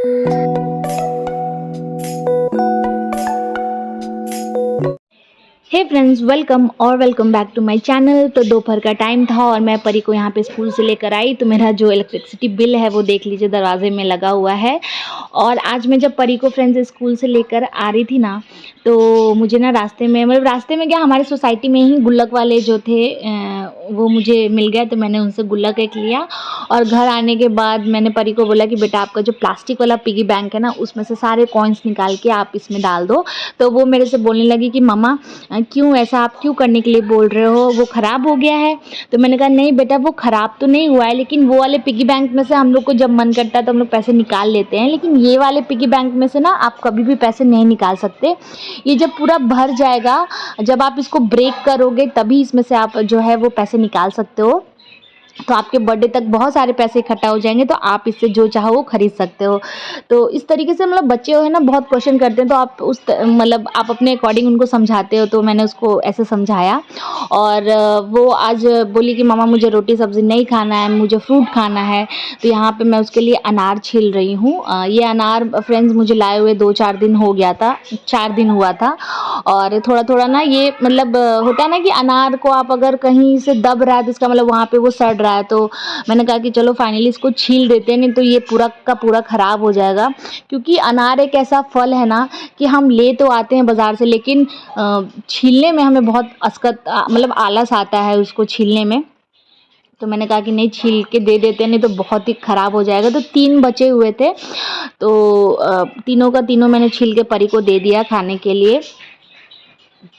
Hey friends, welcome back to my channel. तो दोपहर का टाइम था और मैं परी को यहाँ पे स्कूल से लेकर आई। तो मेरा जो इलेक्ट्रिसिटी बिल है वो देख लीजिए दरवाजे में लगा हुआ है। और आज मैं जब परी को फ्रेंड्स स्कूल से लेकर आ रही थी ना, तो मुझे ना रास्ते में क्या, हमारे सोसाइटी में ही गुल्लक वाले जो थे वो मुझे मिल गए। तो मैंने उनसे गुल्लक एक लिया और घर आने के बाद मैंने परी को बोला कि बेटा आपका जो प्लास्टिक वाला पिगी बैंक है ना, उसमें से सारे कॉइन्स निकाल के आप इसमें डाल दो। तो वो मेरे से बोलने लगी कि मम्मा क्यों ऐसा आप क्यों करने के लिए बोल रहे हो, वो ख़राब हो गया है। तो मैंने कहा नहीं बेटा, वो ख़राब तो नहीं हुआ है, लेकिन वो वाले पिगी बैंक में से हम लोग को जब मन करता है तो हम लोग पैसे निकाल लेते हैं, लेकिन ये वाले पिगी बैंक में से ना आप कभी भी पैसे नहीं निकाल सकते। ये जब पूरा भर जाएगा, जब आप इसको ब्रेक करोगे तभी इसमें से आप जो है वो पैसे निकाल सकते हो। तो आपके बर्थडे तक बहुत सारे पैसे इकट्ठा हो जाएंगे, तो आप इससे जो चाहो वो खरीद सकते हो। तो इस तरीके से मतलब बच्चे हो है ना, बहुत क्वेश्चन करते हैं, तो आप मतलब आप अपने अकॉर्डिंग उनको समझाते हो। तो मैंने उसको ऐसे समझाया और वो आज बोली कि मामा मुझे रोटी सब्ज़ी नहीं खाना है, मुझे फ्रूट खाना है। तो यहाँ पे मैं उसके लिए अनार छील रही हूँ। ये अनार फ्रेंड्स मुझे लाए हुए 2-4 दिन हो गया था, 4 दिन हुआ था। और थोड़ा थोड़ा ना ये मतलब होता है ना कि अनार को आप अगर कहीं से दब रहा है तो इसका मतलब वहाँ पे वो सड़ रहा है। तो मैंने कहा कि चलो फाइनली इसको छील देते हैं, नहीं तो ये पूरा का पूरा ख़राब हो जाएगा। क्योंकि अनार एक ऐसा फल है ना कि हम ले तो आते हैं बाज़ार से, लेकिन छीलने में हमें बहुत मतलब आलस आता है उसको छीलने में। तो मैंने कहा कि नहीं, छील के दे देते हैं, नहीं तो बहुत ही ख़राब हो जाएगा। तो 3 बचे हुए थे, तो तीनों का तीनों मैंने छील के परी को दे दिया खाने के लिए।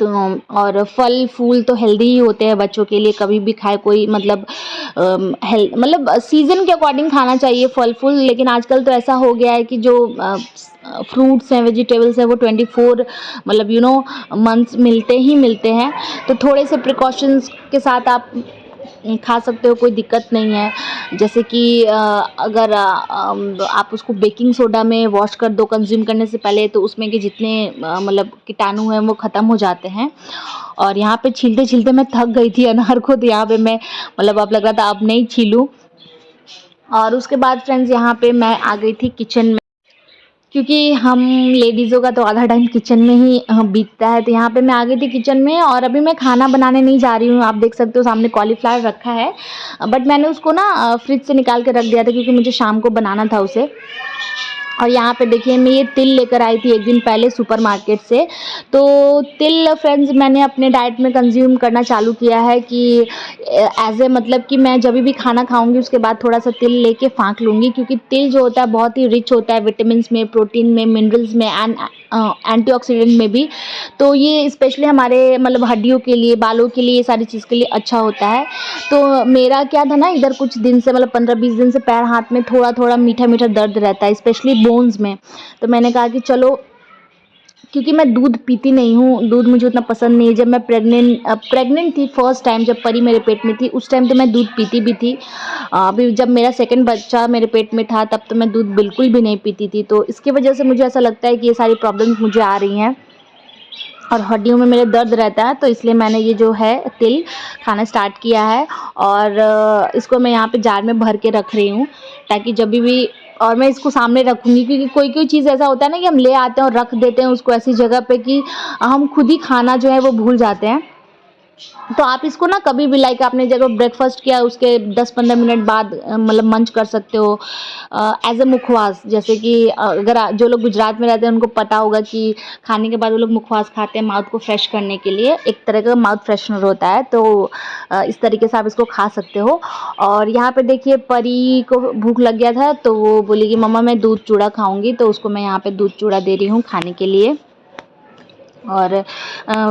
तो और फल फूल तो हेल्दी ही होते हैं बच्चों के लिए, कभी भी खाए कोई, मतलब मतलब सीज़न के अकॉर्डिंग खाना चाहिए फल फूल। लेकिन आजकल तो ऐसा हो गया है कि जो फ्रूट्स हैं, वेजिटेबल्स हैं, वो 24 मतलब मंथ्स मिलते ही मिलते हैं। तो थोड़े से प्रिकॉशंस के साथ आप खा सकते हो, कोई दिक्कत नहीं है। जैसे कि अगर आप उसको बेकिंग सोडा में वॉश कर दो कंज्यूम करने से पहले, तो उसमें के जितने मतलब कीटाणु हैं वो ख़त्म हो जाते हैं। और यहाँ पे छीलते छीलते मैं थक गई थी अनार को, तो यहाँ पे मैं मतलब अब लग रहा था अब नहीं छीलूँ। और उसके बाद फ्रेंड्स यहाँ पे मैं आ गई थी किचन में, क्योंकि हम लेडीज़ों का तो आधा टाइम किचन में ही बीतता है। तो यहाँ पे मैं आ गई थी किचन में और अभी मैं खाना बनाने नहीं जा रही हूँ। आप देख सकते हो सामने कॉलीफ्लावर रखा है, बट मैंने उसको ना फ्रिज से निकाल के रख दिया था क्योंकि मुझे शाम को बनाना था उसे। और यहाँ पे देखिए मैं ये तिल लेकर आई थी एक दिन पहले सुपरमार्केट से। तो तिल फ्रेंड्स मैंने अपने डाइट में कंज्यूम करना चालू किया है कि एज ए मतलब कि मैं जब भी खाना खाऊंगी उसके बाद थोड़ा सा तिल लेके फाँक लूँगी, क्योंकि तिल जो होता है बहुत ही रिच होता है विटामिन्स में, प्रोटीन में, मिनरल्स में एंड एंटीऑक्सीडेंट में भी। तो ये स्पेशली हमारे मतलब हड्डियों के लिए, बालों के लिए, ये सारी चीज़ के लिए अच्छा होता है। तो मेरा क्या था ना, इधर कुछ दिन से मतलब 15-20 दिन से पैर हाथ में थोड़ा थोड़ा मीठा मीठा दर्द रहता है, स्पेशली बोन्स में। तो मैंने कहा कि चलो, क्योंकि मैं दूध पीती नहीं हूँ, दूध मुझे उतना पसंद नहीं है। जब मैं प्रेग्नेंट थी फर्स्ट टाइम, जब परी मेरे पेट में थी, उस टाइम तो मैं दूध पीती भी थी। अभी जब मेरा सेकंड बच्चा मेरे पेट में था तब तो मैं दूध बिल्कुल भी नहीं पीती थी। तो इसकी वजह से मुझे ऐसा लगता है कि ये सारी प्रॉब्लम्स मुझे आ रही हैं और हड्डियों में मेरे दर्द रहता है। तो इसलिए मैंने ये जो है तिल खाना स्टार्ट किया है और इसको मैं यहाँ पे जार में भर के रख रही हूँ, ताकि जब भी, और मैं इसको सामने रखूँगी, क्योंकि कोई कोई चीज़ ऐसा होता है ना कि हम ले आते हैं और रख देते हैं उसको ऐसी जगह पे कि हम खुद ही खाना जो है वो भूल जाते हैं। तो आप इसको ना कभी भी, लाइक आपने जब ब्रेकफास्ट किया उसके 10-15 मिनट बाद मतलब मंच कर सकते हो एज ए मुखवास। जैसे कि अगर जो लोग गुजरात में रहते हैं उनको पता होगा कि खाने के बाद वो लोग मुखवास खाते हैं माउथ को फ्रेश करने के लिए, एक तरह का माउथ फ्रेशनर होता है। तो इस तरीके से आप इसको खा सकते हो। और यहाँ पे देखिए परी को भूख लग गया था, तो वो बोली कि मम्मा मैं दूध चूड़ा खाऊंगी, तो उसको मैं यहाँ पे दूध चूड़ा दे रही हूँ खाने के लिए। और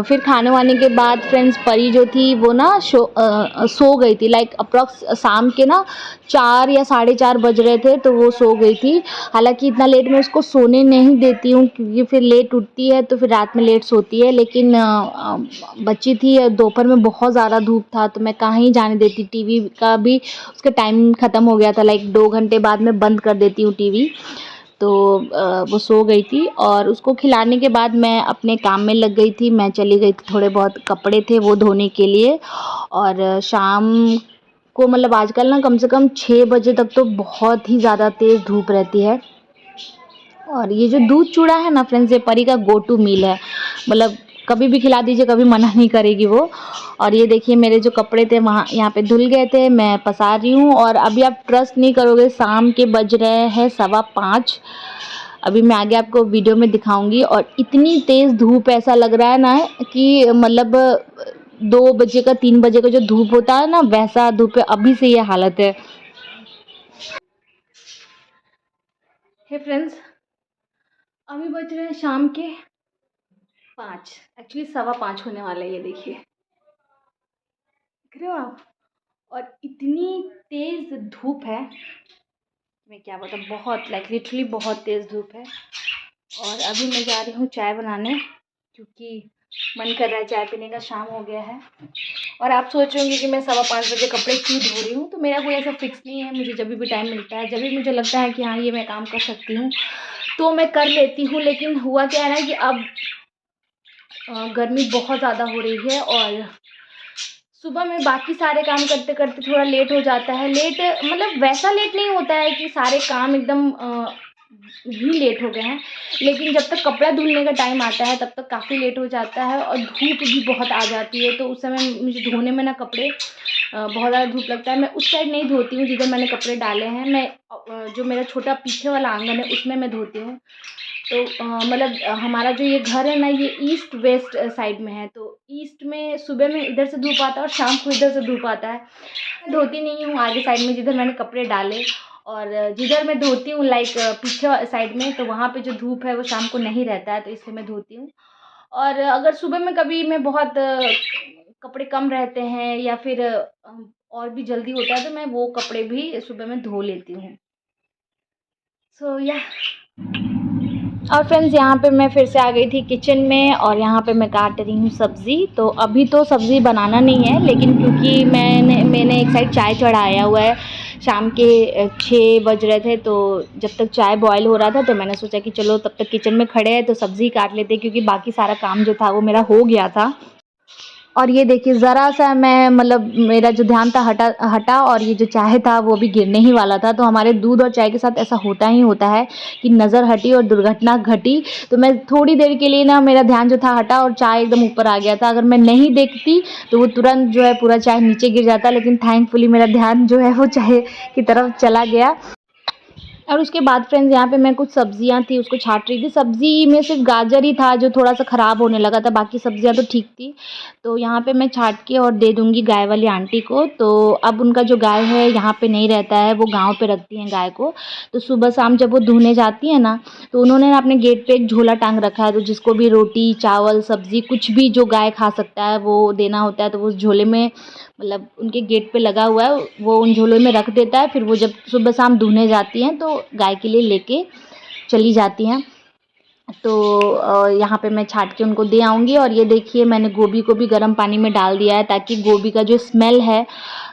फिर खाने वाने के बाद फ्रेंड्स परी जो थी वो ना सो गई थी, लाइक अप्रॉक्स शाम के ना 4 या 4:30 बज रहे थे, तो वो सो गई थी। हालांकि इतना लेट मैं उसको सोने नहीं देती हूँ, क्योंकि फिर लेट उठती है तो फिर रात में लेट सोती है। लेकिन बच्ची थी, दोपहर में बहुत ज़्यादा धूप था, तो मैं कहाँ ही जाने देती। टीवी का भी उसका टाइम ख़त्म हो गया था, लाइक 2 घंटे बाद मैं बंद कर देती हूँ टीवी। तो वो सो गई थी और उसको खिलाने के बाद मैं अपने काम में लग गई थी। मैं चली गई थी, थोड़े बहुत कपड़े थे वो धोने के लिए। और शाम को मतलब आजकल ना कम से कम 6 बजे तक तो बहुत ही ज़्यादा तेज़ धूप रहती है। और ये जो दूध चूड़ा है ना फ्रेंड्स, ये परी का गो टू मील है, मतलब कभी भी खिला दीजिए, कभी मना नहीं करेगी वो। और ये देखिए मेरे जो कपड़े थे वहाँ यहाँ पे धुल गए थे, मैं पसार रही हूँ। और अभी आप ट्रस्ट नहीं करोगे, शाम के बज रहे हैं 5:15। अभी मैं आगे आपको वीडियो में दिखाऊंगी। और इतनी तेज़ धूप, ऐसा लग रहा है ना कि मतलब 2 बजे का 3 बजे का जो धूप होता है ना, वैसा धूप है। अभी से ये हालत है। हे फ्रेंड्स, अभी बज रहे हैं शाम के 5, एक्चुअली 5:15 होने वाला है। ये देखिए, देख रहे हो आप? और इतनी तेज़ धूप है, मैं क्या बताऊँ, बहुत लिटरली बहुत तेज़ धूप है। और अभी मैं जा रही हूँ चाय बनाने, क्योंकि मन कर रहा है चाय पीने का, शाम हो गया है। और आप सोच रहे होंगे कि मैं 5:15 बजे कपड़े क्यों धो रही हूँ। तो मेरा कोई ऐसा फिक्स नहीं है, मुझे जब भी टाइम मिलता है, जब भी मुझे लगता है कि हाँ ये मैं काम कर सकती हूँ तो मैं कर लेती हूँ। लेकिन हुआ क्या है ना कि अब गर्मी बहुत ज़्यादा हो रही है, और सुबह में बाकी सारे काम करते करते थोड़ा लेट हो जाता है। लेट मतलब वैसा लेट नहीं होता है कि सारे काम एकदम ही लेट हो गए हैं, लेकिन जब तक कपड़ा धुलने का टाइम आता है तब तक काफ़ी लेट हो जाता है। और धूप भी बहुत आ जाती है, तो उस समय मुझे धोने में ना कपड़े बहुत ज़्यादा धूप लगता है। मैं उस साइड नहीं धोती हूँ जिधर मैंने कपड़े डाले हैं, मैं जो मेरा छोटा पीछे वाला आंगन है उसमें मैं धोती हूँ। तो मतलब हमारा जो ये घर है ना, ये ईस्ट वेस्ट साइड में है। तो ईस्ट में सुबह में इधर से धूप आता है और शाम को इधर से धूप आता है। मैं धोती नहीं हूँ आगे साइड में जिधर मैंने कपड़े डाले, और जिधर मैं धोती हूँ लाइक पीछे साइड में, तो वहाँ पे जो धूप है वो शाम को नहीं रहता है, तो इसलिए मैं धोती हूँ। और अगर सुबह में कभी मैं बहुत कपड़े कम रहते हैं या फिर और भी जल्दी होता है, तो मैं वो कपड़े भी सुबह में धो लेती हूँ। सो या और फ्रेंड्स, यहाँ पे मैं फिर से आ गई थी किचन में, और यहाँ पे मैं काट रही हूँ सब्ज़ी। तो अभी तो सब्ज़ी बनाना नहीं है, लेकिन क्योंकि मैंने एक साइड चाय चढ़ाया हुआ है, शाम के 6 बज रहे थे, तो जब तक चाय बॉयल हो रहा था तो मैंने सोचा कि चलो तब तक किचन में खड़े हैं तो सब्ज़ी काट लेते, क्योंकि बाकी सारा काम जो था वो मेरा हो गया था। और ये देखिए ज़रा सा मैं मतलब मेरा जो ध्यान था हटा, और ये जो चाय था वो भी गिरने ही वाला था। तो हमारे दूध और चाय के साथ ऐसा होता ही होता है कि नज़र हटी और दुर्घटना घटी। तो मैं थोड़ी देर के लिए ना, मेरा ध्यान जो था हटा और चाय एकदम ऊपर आ गया था। अगर मैं नहीं देखती तो वो तुरंत जो है पूरा चाय नीचे गिर जाता, लेकिन थैंकफुली मेरा ध्यान जो है वो चाय की तरफ चला गया। और उसके बाद फ्रेंड्स, यहाँ पे मैं कुछ सब्जियां थी उसको छाँट रही थी। सब्ज़ी में सिर्फ गाजर ही था जो थोड़ा सा ख़राब होने लगा था, बाकी सब्जियां तो ठीक थी। तो यहाँ पे मैं छाँट के और दे दूँगी गाय वाली आंटी को। तो अब उनका जो गाय है यहाँ पे नहीं रहता है, वो गाँव पे रखती हैं गाय को। तो सुबह शाम जब वो दूहने जाती है ना, तो उन्होंने ना अपने गेट पे एक झोला टांग रखा है। तो जिसको भी रोटी चावल सब्ज़ी कुछ भी जो गाय खा सकता है वो देना होता है, तो वो उस झोले में मतलब उनके गेट पे लगा हुआ है, वो उन झोले में रख देता है। फिर वो जब सुबह शाम दूहने जाती हैं तो गाय के लिए लेके चली जाती हैं। तो यहाँ पे मैं छाँट के उनको दे आऊँगी। और ये देखिए मैंने गोभी को भी गर्म पानी में डाल दिया है, ताकि गोभी का जो स्मेल है,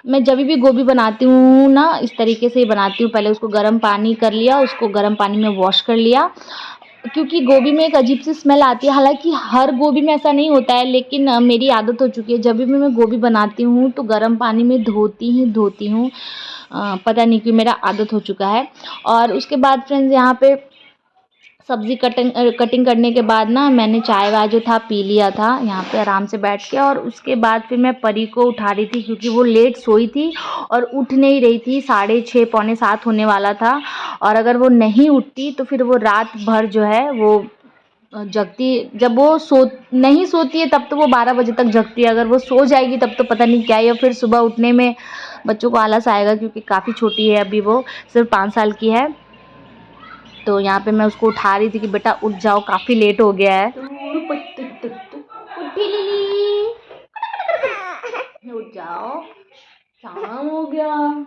मैं जब भी गोभी बनाती हूँ ना इस तरीके से ही बनाती हूँ। पहले उसको गर्म पानी कर लिया, उसको गर्म पानी में वॉश कर लिया, क्योंकि गोभी में एक अजीब सी स्मेल आती है। हालांकि हर गोभी में ऐसा नहीं होता है, लेकिन मेरी आदत हो चुकी है, जब भी मैं गोभी बनाती हूँ तो गर्म पानी में धोती हूँ। पता नहीं क्यों मेरा आदत हो चुका है। और उसके बाद फ्रेंड्स, यहाँ पे सब्ज़ी कटिंग करने के बाद ना मैंने चाय वाय जो था पी लिया था यहाँ पे आराम से बैठ के। और उसके बाद फिर मैं परी को उठा रही थी, क्योंकि वो लेट सोई थी और उठ नहीं रही थी। 6:30 पौने 7 होने वाला था, और अगर वो नहीं उठती तो फिर वो रात भर जो है वो जगती। जब वो नहीं सोती है तब तो वो 12 बजे तक जगती है, अगर वो सो जाएगी तब तो पता नहीं क्या है। फिर सुबह उठने में बच्चों को आलस आएगा, क्योंकि काफ़ी छोटी है अभी, वो सिर्फ 5 साल की है। तो यहाँ पे मैं उसको उठा रही थी कि बेटा उठ जाओ, काफ़ी लेट हो गया है। उठ जाओ, शाम हो गया।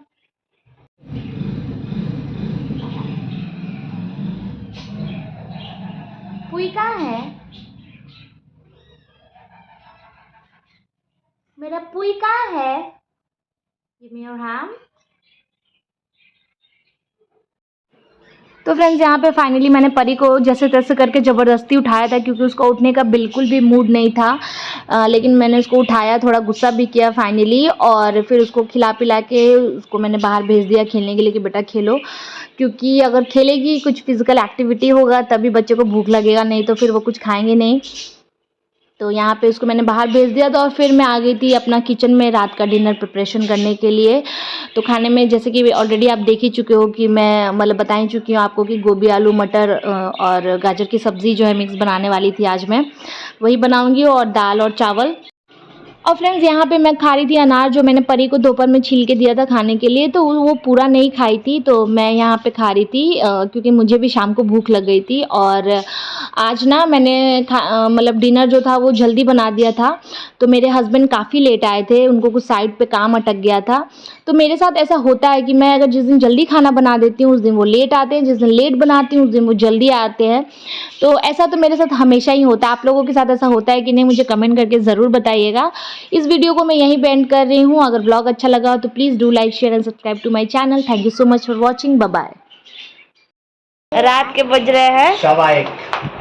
पुई कहाँ है? मेरा पुई कहाँ है? Give me your hand. तो फ्रेंड्स यहाँ पे फाइनली मैंने परी को जैसे तैसे करके ज़बरदस्ती उठाया था, क्योंकि उसको उठने का बिल्कुल भी मूड नहीं था। लेकिन मैंने उसको उठाया, थोड़ा गुस्सा भी किया फाइनली, और फिर उसको खिला पिला के उसको मैंने बाहर भेज दिया खेलने के लिए कि बेटा खेलो, क्योंकि अगर खेलेगी, कुछ फिजिकल एक्टिविटी होगा तभी बच्चे को भूख लगेगा, नहीं तो फिर वो कुछ खाएंगे नहीं। तो यहाँ पे उसको मैंने बाहर भेज दिया था और फिर मैं आ गई थी अपना किचन में रात का डिनर प्रिपरेशन करने के लिए। तो खाने में जैसे कि ऑलरेडी आप देख ही चुके हो कि मैं मतलब बता ही चुकी हूँ आपको कि गोभी आलू मटर और गाजर की सब्ज़ी जो है मिक्स बनाने वाली थी आज मैं, वही बनाऊँगी, और दाल और चावल। और फ्रेंड्स यहाँ पे मैं खा रही थी अनार, जो मैंने परी को दोपहर में छील के दिया था खाने के लिए, तो वो पूरा नहीं खाई थी, तो मैं यहाँ पे खा रही थी क्योंकि मुझे भी शाम को भूख लग गई थी। और आज ना मैंने मतलब डिनर जो था वो जल्दी बना दिया था, तो मेरे हस्बैंड काफ़ी लेट आए थे, उनको कुछ साइड पे काम अटक गया था। तो मेरे साथ ऐसा होता है कि मैं अगर जिस दिन जल्दी खाना बना देती हूँ उस दिन वो लेट आते हैं, जिस दिन लेट बनाती हूँ उस दिन वो जल्दी आते हैं। तो ऐसा तो मेरे साथ हमेशा ही होता है। आप लोगों के साथ ऐसा होता है कि नहीं, मुझे कमेंट करके ज़रूर बताइएगा। इस वीडियो को मैं यहीं पे एंड कर रही हूँ। अगर ब्लॉग अच्छा लगा हो तो please do like share and subscribe to my channel. Thank you so much for watching. Bye bye. रात के बज रहे हैं 1:15।